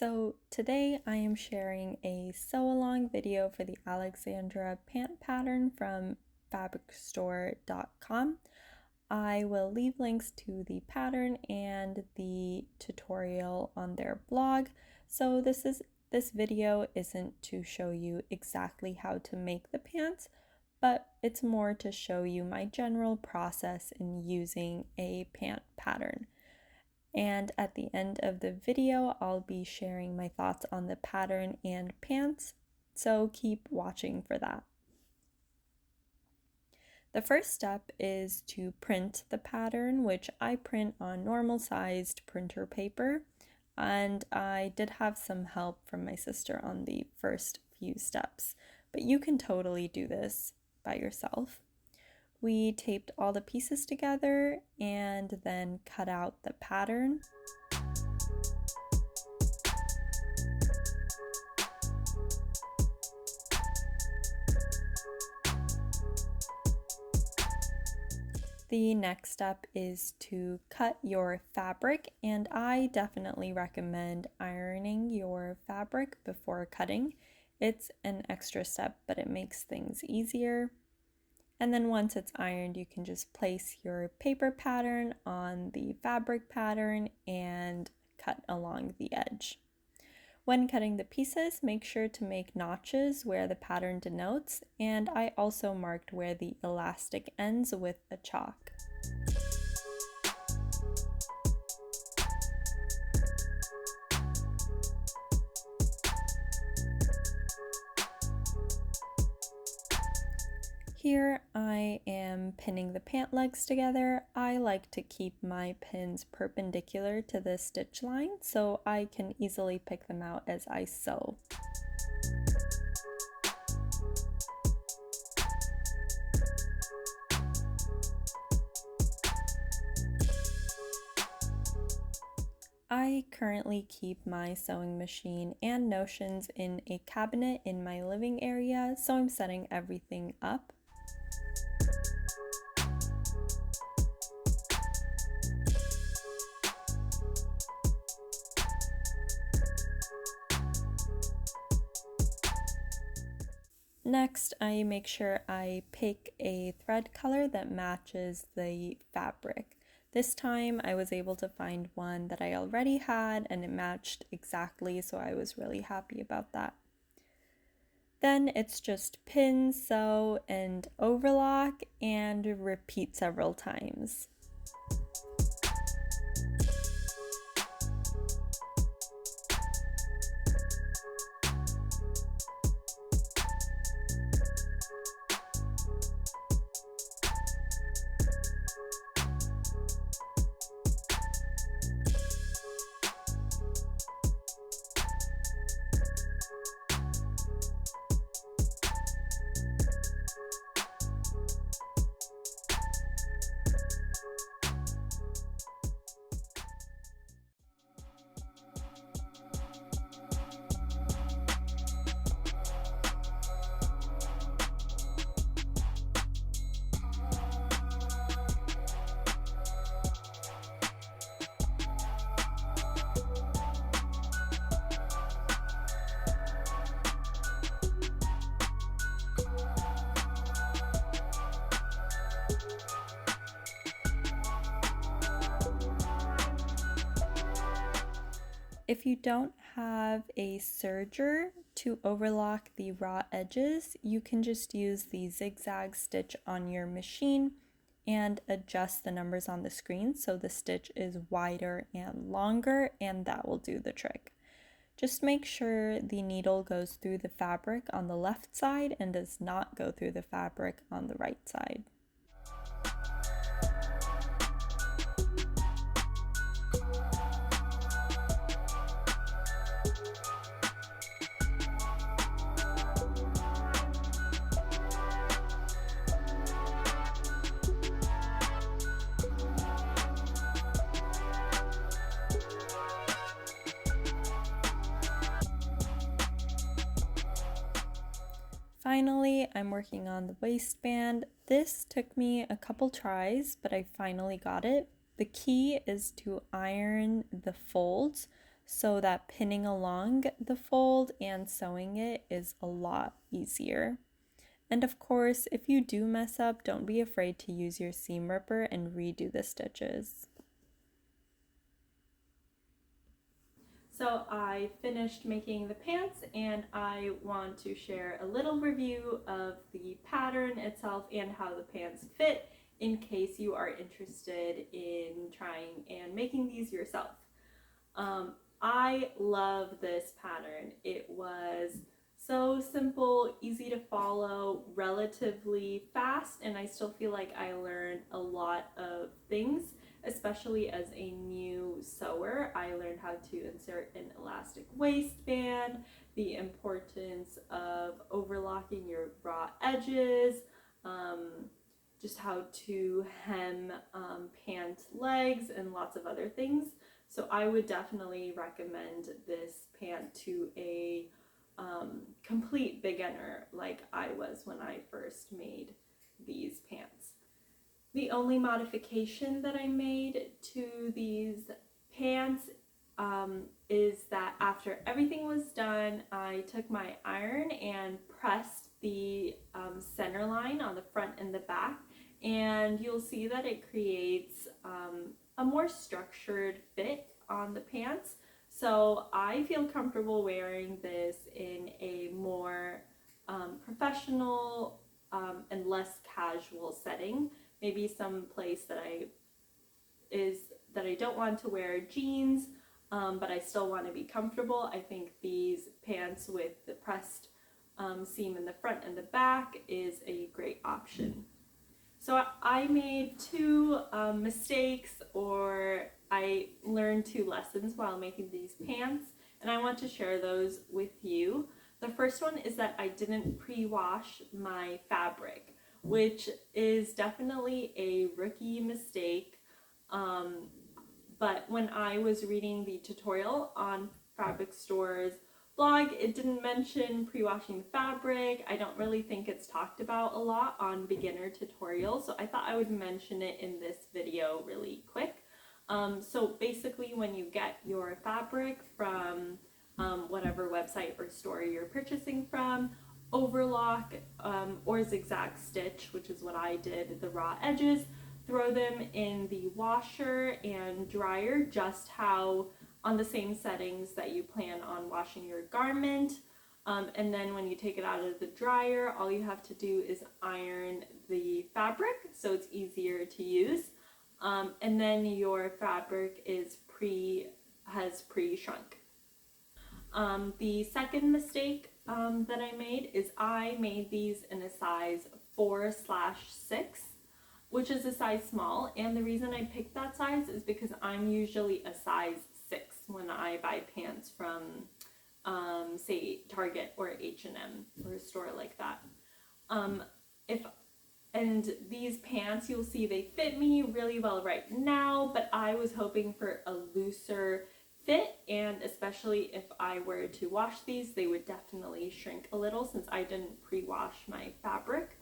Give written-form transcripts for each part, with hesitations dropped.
So today I am sharing a sew-along video for the Alexandra pant pattern from fabricstore.com. I will leave links to the pattern and the tutorial on their blog. So this video isn't to show you exactly how to make the pants, but it's more to show you my general process in using a pant pattern. And at the end of the video, I'll be sharing my thoughts on the pattern and pants, so keep watching for that. The first step is to print the pattern, which I print on normal sized printer paper, and I did have some help from my sister on the first few steps, but you can totally do this by yourself. We taped all the pieces together and then cut out the pattern. The next step is to cut your fabric, and I definitely recommend ironing your fabric before cutting. It's an extra step, but it makes things easier. And then once it's ironed, you can just place your paper pattern on the fabric pattern and cut along the edge. When cutting the pieces, make sure to make notches where the pattern denotes, and I also marked where the elastic ends with a chalk. Here I am pinning the pant legs together. I like to keep my pins perpendicular to the stitch line so I can easily pick them out as I sew. I currently keep my sewing machine and notions in a cabinet in my living area, so I'm setting everything up. Next, I make sure I pick a thread color that matches the fabric. This time I was able to find one that I already had and it matched exactly, so I was really happy about that. Then it's just pin, sew, and overlock and repeat several times. If you don't have a serger to overlock the raw edges, you can just use the zigzag stitch on your machine and adjust the numbers on the screen so the stitch is wider and longer, and that will do the trick. Just make sure the needle goes through the fabric on the left side and does not go through the fabric on the right side. Finally, I'm working on the waistband. This took me a couple tries, but I finally got it. The key is to iron the folds so that pinning along the fold and sewing it is a lot easier. And of course, if you do mess up, don't be afraid to use your seam ripper and redo the stitches. So I finished making the pants and I want to share a little review of the pattern itself and how the pants fit in case you are interested in trying and making these yourself. I love this pattern. It was so simple, easy to follow, relatively fast, and I still feel like I learned a lot of things, especially as a new sewer. I learned how to insert an elastic waistband, the importance of overlocking your raw edges, just how to hem pant legs, and lots of other things. So I would definitely recommend this pant to a complete beginner like I was when I first made these pants. The only modification that I made to these pants is that after everything was done, I took my iron and pressed the center line on the front and the back, and you'll see that it creates a more structured fit on the pants. So I feel comfortable wearing this in a more professional and less casual setting. Maybe some place that I don't want to wear jeans, but I still want to be comfortable. I think these pants with the pressed seam in the front and the back is a great option. So I made two mistakes, or I learned two lessons while making these pants, and I want to share those with you. The first one is that I didn't pre-wash my fabric, which is definitely a rookie mistake. But when I was reading the tutorial on Fabric Store's blog, it didn't mention pre-washing the fabric. I don't really think it's talked about a lot on beginner tutorials, so I thought I would mention it in this video really quick. So basically, when you get your fabric from whatever website or store you're purchasing from, overlock or zigzag stitch, which is what I did, the raw edges. Throw them in the washer and dryer just how on the same settings that you plan on washing your garment. And then when you take it out of the dryer, all you have to do is iron the fabric so it's easier to use. And then your fabric has pre-shrunk. The second mistake that I made is I made these in a size 4/6, which is a size small, and the reason I picked that size is because I'm usually a size 6 when I buy pants from say Target or H&M or a store like that. And these pants, you'll see they fit me really well right now, but I was hoping for a looser fit, and especially if I were to wash these, they would definitely shrink a little since I didn't pre-wash my fabric.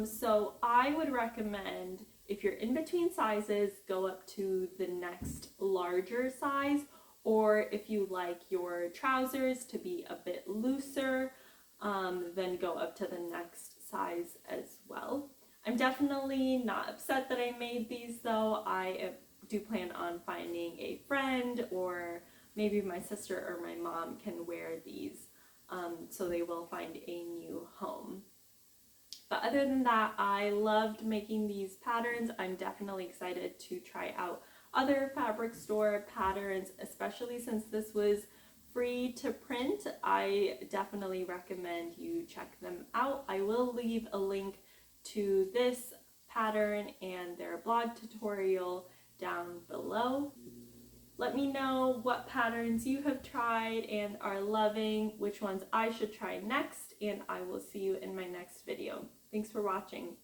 So I would recommend, if you're in between sizes, go up to the next larger size, or if you like your trousers to be a bit looser, then go up to the next size as well. I'm definitely not upset that I made these though. I do plan on finding a friend, or maybe my sister or my mom can wear these, so they will find a new home. But other than that, I loved making these patterns. I'm definitely excited to try out other Fabric Store patterns, especially since this was free to print. I definitely recommend you check them out. I will leave a link to this pattern and their blog tutorial down below. Let me know what patterns you have tried and are loving, which ones I should try next, and I will see you in my next video. Thanks for watching.